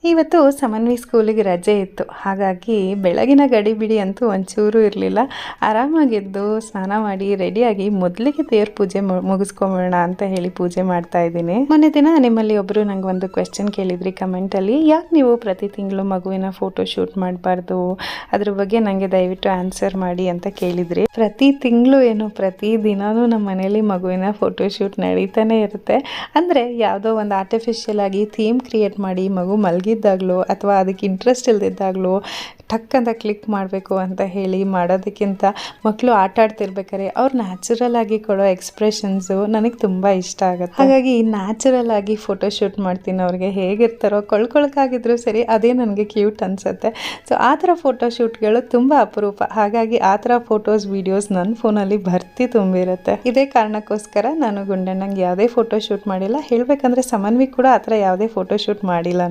ಇವತ್ತು ಸಮನ್ವಿ ಸ್ಕೂಲಿಗೆ ರಜೆ ಇತ್ತು. ಹಾಗಾಗಿ ಬೆಳಗಿನ ಗಡಿಬಿಡಿ ಅಂತೂ ಒಂಚೂರು ಇರಲಿಲ್ಲ. ಆರಾಮಾಗೆದ್ದು ಸ್ನಾನ ಮಾಡಿ ರೆಡಿಯಾಗಿ ಮೊದಲಿಗೆ ದೇವ್ರ ಪೂಜೆ ಮುಗಿಸ್ಕೊಂಬಿಡೋಣ ಅಂತ ಹೇಳಿ ಪೂಜೆ ಮಾಡ್ತಾ ಇದ್ದೀನಿ. ಮೊನ್ನೆ ದಿನ ನಿಮ್ಮಲ್ಲಿ ಒಬ್ಬರು ನಂಗೆ ಒಂದು ಕ್ವೆಶ್ಚನ್ ಕೇಳಿದ್ರಿ ಕಮೆಂಟಲ್ಲಿ, ಯಾಕೆ ನೀವು ಪ್ರತಿ ತಿಂಗಳು ಮಗುವಿನ ಫೋಟೋ ಶೂಟ್ ಮಾಡಬಾರ್ದು, ಅದ್ರ ಬಗ್ಗೆ ನನಗೆ ದಯವಿಟ್ಟು ಆನ್ಸರ್ ಮಾಡಿ ಅಂತ ಕೇಳಿದ್ರಿ. ಪ್ರತಿ ತಿಂಗಳು ಏನು ಪ್ರತಿ ದಿನವೂ ನಮ್ಮ ಮನೇಲಿ ಮಗುವಿನ ಫೋಟೋ ಶೂಟ್ ನಡೀತಾನೆ ಇರುತ್ತೆ. ಅಂದರೆ ಯಾವುದೋ ಒಂದು ಆರ್ಟಿಫಿಷಿಯಲ್ ಆಗಿ ಥೀಮ್ ಕ್ರಿಯೇಟ್ ಮಾಡಿ ಮಗು ಮಲಗಿದ್ದಾಗಲೋ ಅಥವಾ ಅದಕ್ಕೆ ಇಂಟ್ರೆಸ್ಟ್ ಇಲ್ದಿದ್ದಾಗಲೋ ಟಕ್ ಅಂತ ಕ್ಲಿಕ್ ಮಾಡಬೇಕು ಅಂತ ಹೇಳಿ ಮಾಡೋದಕ್ಕಿಂತ ಮಕ್ಕಳು ಆಟ ಆಡ್ತಿರ್ಬೇಕಾದ್ರೆ ಅವ್ರು ನ್ಯಾಚುರಲ್ ಆಗಿ ಕೊಡೋ ಎಕ್ಸ್ಪ್ರೆಷನ್ಸು ನನಗೆ ತುಂಬ ಇಷ್ಟ ಆಗುತ್ತೆ. ಹಾಗಾಗಿ ನ್ಯಾಚುರಲ್ ಆಗಿ ಫೋಟೋ ಶೂಟ್ ಮಾಡ್ತೀನಿ. ಅವ್ರಿಗೆ ಹೇಗಿರ್ತಾರೋ ಕೊಳ್ಕೊಳಕ್ಕಾಗಿದ್ರು ಸರಿ, ಅದೇ ನನಗೆ ಕ್ಯೂಟ್ ಅನಿಸುತ್ತೆ. ಸೊ ಆ ಥರ ಫೋಟೋ ಶೂಟ್ಗಳು ತುಂಬ ಅಪರೂಪ. ಹಾಗಾಗಿ ಆ ಥರ ಫೋಟೋಸ್ ವೀಡಿಯೋಸ್ ನನ್ನ ಫೋನಲ್ಲಿ ಭರ್ತಿ ತುಂಬಿರುತ್ತೆ. ಇದೇ ಕಾರಣಕ್ಕೋಸ್ಕರ ನಾನು ಗುಂಡಣ್ಣಂಗೆ ಯಾವುದೇ ಫೋಟೋ ಶೂಟ್ ಮಾಡಿಲ್ಲ. ಹೇಳಬೇಕಂದ್ರೆ ಸಮನ್ವಿ ಕೂಡ ಆ ಥರ ಯಾವುದೇ ಫೋಟೋ ಶೂಟ್ ಮಾಡಿಲ್ಲ.